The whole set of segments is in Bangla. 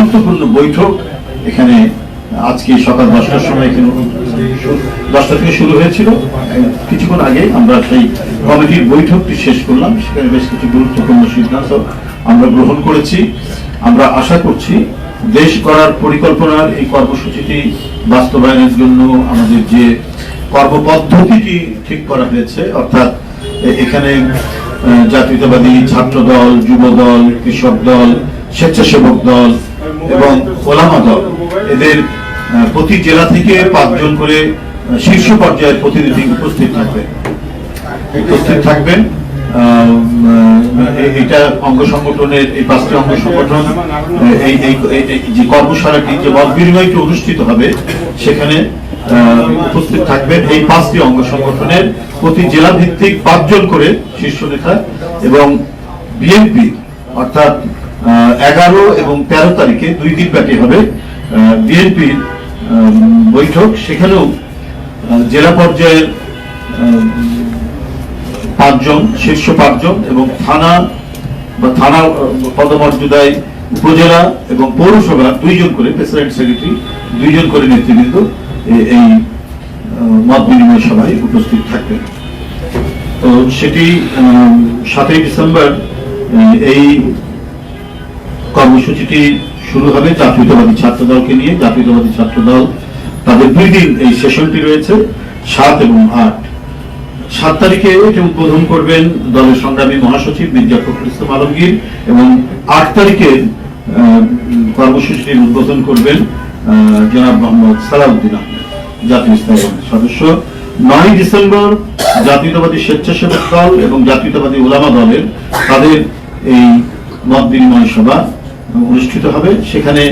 গুরুত্বপূর্ণ বৈঠক এখানে আজকে সকাল 10টার সময় এখানে 10টা থেকে শুরু হয়েছিল। কিছুক্ষণ আগে আমরা সেই কমিটির বৈঠকটি শেষ করলাম। সেখানে বেশ কিছু গুরুত্বপূর্ণ সিদ্ধান্ত আমরা গ্রহণ করেছি। আমরা আশা করছি দেশ গড়ার পরিকল্পনার এই কর্মসূচিটি বাস্তবায়নের জন্য আমাদের যে কর্মপদ্ধতিটি ঠিক করা হয়েছে, অর্থাৎ এখানে জাতীয়তাবাদী ছাত্র দল, যুব দল, কৃষক দল, স্বেচ্ছাসেবক দল এবং ওলামা দল, এদের প্রতি জেলা থেকে 5 জন করে শীর্ষ পর্যায়ের প্রতিনিধি উপস্থিত থাকবেন। এটা অঙ্গ সংগঠনের এই 5টি অঙ্গ সংগঠন এই যে কর্মশালাটি, যে মত বিনিময়টি অনুষ্ঠিত হবে, সেখানে উপস্থিত থাকবেন এই 5টি অঙ্গ সংগঠনের প্রতি জেলা ভিত্তিক 5 জন করে শীর্ষ নেতা এবং বিএনপি অর্থাৎ 11 এবং 13 তারিখে 2 দিন ব্যাপী হবে বিএনপির বৈঠক। সেখানেও জেলা পর্যায়ের 5 জন, শীর্ষ 5 জন এবং থানা পদমর্যাদায় উপজেলা এবং পৌরসভা 2 জন করে প্রেসিডেন্ট সেক্রেটারি, 2 জন করে নেতৃবৃন্দ এই মত বিনিময় সভায় উপস্থিত থাকবেন। তো সেটি 7ই ডিসেম্বর এই কর্মসূচিটি শুরু হবে জাতীয়তাবাদী ছাত্র দলকে নিয়ে। জাতীয়তাবাদী ছাত্র দল তাদের 2 দিন এই সেশনটি রয়েছে, 7 এবং 8। 7 তারিখে এটি উদ্বোধন করবেন দলের সংগ্রামী মহাসচিব মির্জা ফখরুল ইসলাম আলমগীর এবং 8 তারিখে কর্মসূচিটির উদ্বোধন করবেন জনাব মোহাম্মদ সালাউদ্দিন আহমেদ, জাতীয় স্থায়ী কমিটির সদস্য। 9 ডিসেম্বর জাতীয়তাবাদী স্বেচ্ছাসেবক দল এবং জাতীয়তাবাদী ওলামা দলের তাদের এই মত বিনিময় সভা অনুষ্ঠিত হবে। সেখানে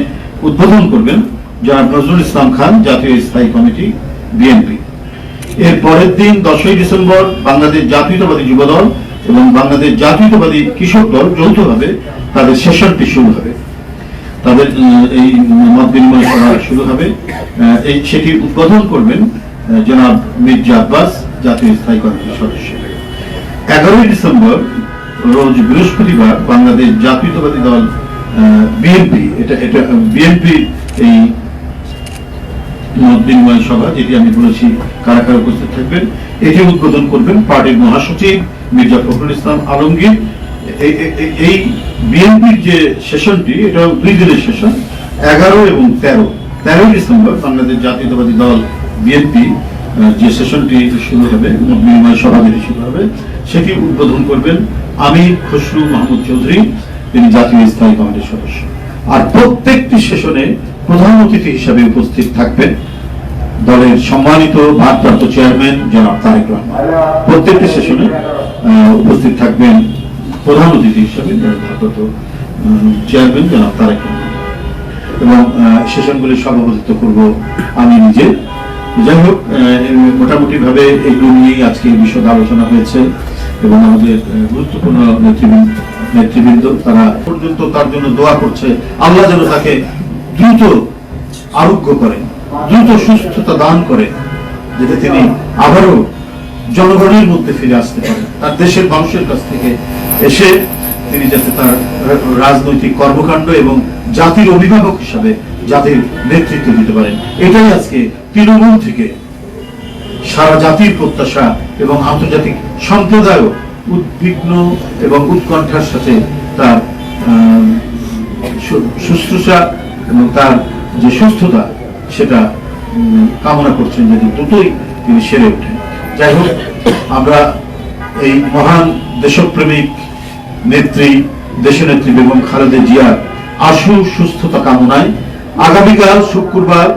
উদ্বোধন করবেন জনাব নজরুল ইসলাম খান, জাতীয় স্থায়ী কমিটি, বিএনপি। এর পরের দিন 10ই ডিসেম্বর বাংলাদেশ জাতীয়তাবাদী যুব দল এবং বাংলাদেশ জাতীয়তাবাদী কৃষক দল যৌথভাবে তাদের সেশনটি শুরু হবে। তাদের এই মত বিনিময় সভা শুরু হবে। সেটি উদ্বোধন করবেন জনাব মির্জা আব্বাস, জাতীয় স্থায়ী কমিটির সদস্য। 11ই ডিসেম্বর রোজ বৃহস্পতিবার বাংলাদেশ জাতীয়তাবাদী দল বিএনপি, এটা বিএনপি এই মত বিনিময় সভা, যেটি আমি বলেছি কারা কারা উপস্থিত থাকবেন, এটি উদ্বোধন করবেন পার্টির মহাসচিব মির্জা ফখরুল ইসলাম আলমগীর। এই বিএনপির যে সেশনটি, এটা 2 দিনের সেশন, 11 এবং 13 ডিসেম্বর বাংলাদেশ জাতীয়তাবাদী দল বিএনপি যে সেশনটি শুরু হবে, মত বিনিময় সভা যেটি শুরু হবে, সেটি উদ্বোধন করবেন আমির খসরু মাহমুদ চৌধুরী, তিনি জাতীয় স্থায়ী কমিটির সদস্য। আর প্রত্যেকটি সেশনে প্রধান অতিথি হিসাবে উপস্থিত থাকবেন দলের সম্মানিত ভারপ্রাপ্ত চেয়ারম্যান জনাব তারেক রহমান। প্রত্যেকটি সেশনে উপস্থিত থাকবেন প্রধান অতিথি হিসাবে ভারপ্রাপ্ত চেয়ারম্যান জনাব তারেক রহমান এবং সেশনগুলি সভাপতিত্ব করব আমি নিজে। যাই হোক, মোটামুটি ভাবে এগুলো নিয়েই আজকে বিশদ আলোচনা হয়েছে এবং আমাদের গুরুত্বপূর্ণ নেতৃবৃন্দ তারা পর্যন্ত তার জন্য দোয়া করছে, আল্লাহ যেন তাকে দ্রুত আরোগ্য করেন, দ্রুত সুস্থতা দান করেন, যাতে তিনি আবারও জনগণের মধ্যে ফিরে আসতে পারেন, তার দেশের মানুষের কাছ থেকে এসে তিনি যাতে তার রাজনৈতিক কর্মকাণ্ড এবং জাতির অভিভাবক হিসাবে জাতির নেতৃত্ব দিতে পারেন। এটাই আজকে তৃণমূল থেকে সারা জাতির প্রত্যাশা এবং আন্তর্জাতিক সম্প্রদায়ও উদ্বিগ্ন এবং উৎকণ্ঠার সাথে তার শুশ্রূষা এবং তার যে সুস্থতা সেটা কামনা করছেন, যদি দ্রুতই তিনি সেরে ওঠেন। যাই হোক, আমরা এই মহান দেশপ্রেমিক নেত্রী, দেশনেত্রী বেগম খালেদা জিয়ার আশু সুস্থতা কামনায় আগামীকাল শুক্রবার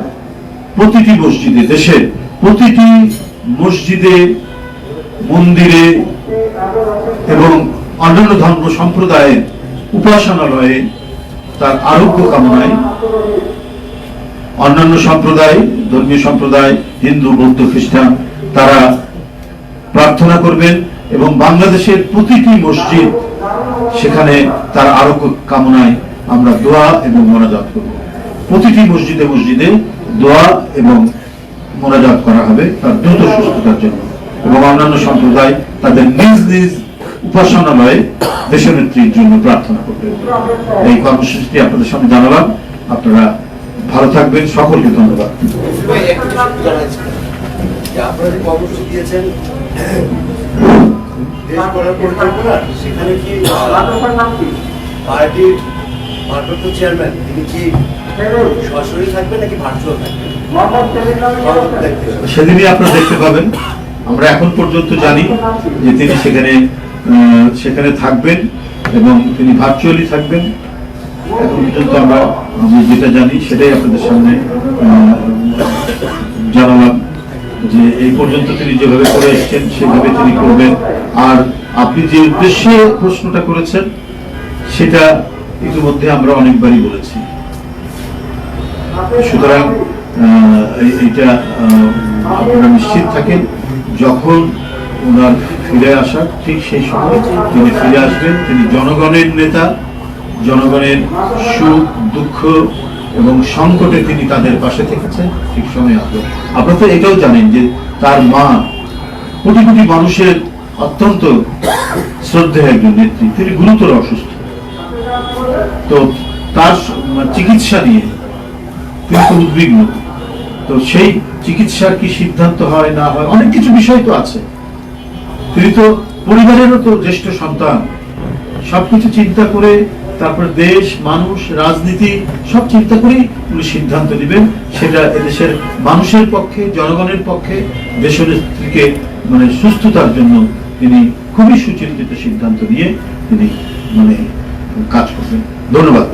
প্রতিটি মসজিদে, দেশের প্রতিটি মসজিদে, মন্দিরে এবং অন্যান্য ধর্ম সম্প্রদায়ের উপাসনালয়ে তার আরোগ্য কামনায় অন্যান্য সম্প্রদায়, ধর্মীয় সম্প্রদায়, হিন্দু, বৌদ্ধ, খ্রিস্টান, তারা প্রার্থনা করবেন এবং বাংলাদেশের প্রতিটি মসজিদ, সেখানে তার আরোগ্য কামনায় আমরা দোয়া এবং মোনাজাত করব। প্রতিটি মসজিদে মসজিদে দোয়া এবং মোনাজাত করা হবে তার দ্রুত সুস্থতার জন্য এবং অন্যান্য সম্প্রদায় তাদের নিজ নিজ উপাসনালয়ে দেশনেত্রীর জন্য প্রার্থনা করবে। এই কর্মসূচিটি আপনাদের সামনে জানালাম। আপনারা ভালো থাকবেন, সকলকে ধন্যবাদ। আপনারা যে কর্মসূচি দিয়েছেন দেশ গড়ার পরিকল্পনা, সেখানে কি পার্টির ভারপ্রাপ্ত চেয়ারম্যান তিনি কি সরাসরি থাকবেন নাকি ভার্চুয়াল থাকবেন? সেদিনই আপনারা দেখতে পাবেন। আমরা এখন পর্যন্ত জানি যে তিনি সেখানে থাকবেন এবং তিনি ভার্চুয়ালি থাকবেন। এখন পর্যন্ত আমি যেটা জানি সেটাই আপনাদের সামনে জানালাম, যে এই পর্যন্ত তিনি যেভাবে করে এসছেন সেভাবে তিনি করবেন। আর আপনি যে উদ্দেশ্যে প্রশ্নটা করেছেন সেটা ইতিমধ্যে আমরা অনেকবারই বলেছি। সুতরাং এইটা আপনারা নিশ্চিত থাকেন, যখন ওনার ফিরে আসার ঠিক সেই সময় তিনি ফিরে আসবেন। তিনি জনগণের নেতা, জনগণের সুখ দুঃখ এবং সংকটে তিনি তাদের পাশে থেকেছেন, ঠিক সময় আসবেন। আপনারা তো এটাও জানেন যে তার মা কোটি কোটি মানুষের অত্যন্ত শ্রদ্ধেয় একজন নেত্রী, তিনি গুরুতর অসুস্থ। তো তার চিকিৎসা নিয়ে তিনি তো উদ্বিগ্ন। তো সেই চিকিৎসার কি সিদ্ধান্ত হয় না হয়, অনেক কিছু বিষয় তো আছে। তিনি তো পরিবারেরও তো জ্যেষ্ঠ সন্তান। সবকিছু চিন্তা করে তারপর দেশ, মানুষ, রাজনীতি সব চিন্তা করেই উনি সিদ্ধান্ত নেবেন। সেটা এদেশের মানুষের পক্ষে, জনগণের পক্ষে, দেশনেত্রীকে সুস্থতার জন্য তিনি খুবই সুচিন্তিত সিদ্ধান্ত নিয়ে তিনি কাজ করবেন। ধন্যবাদ।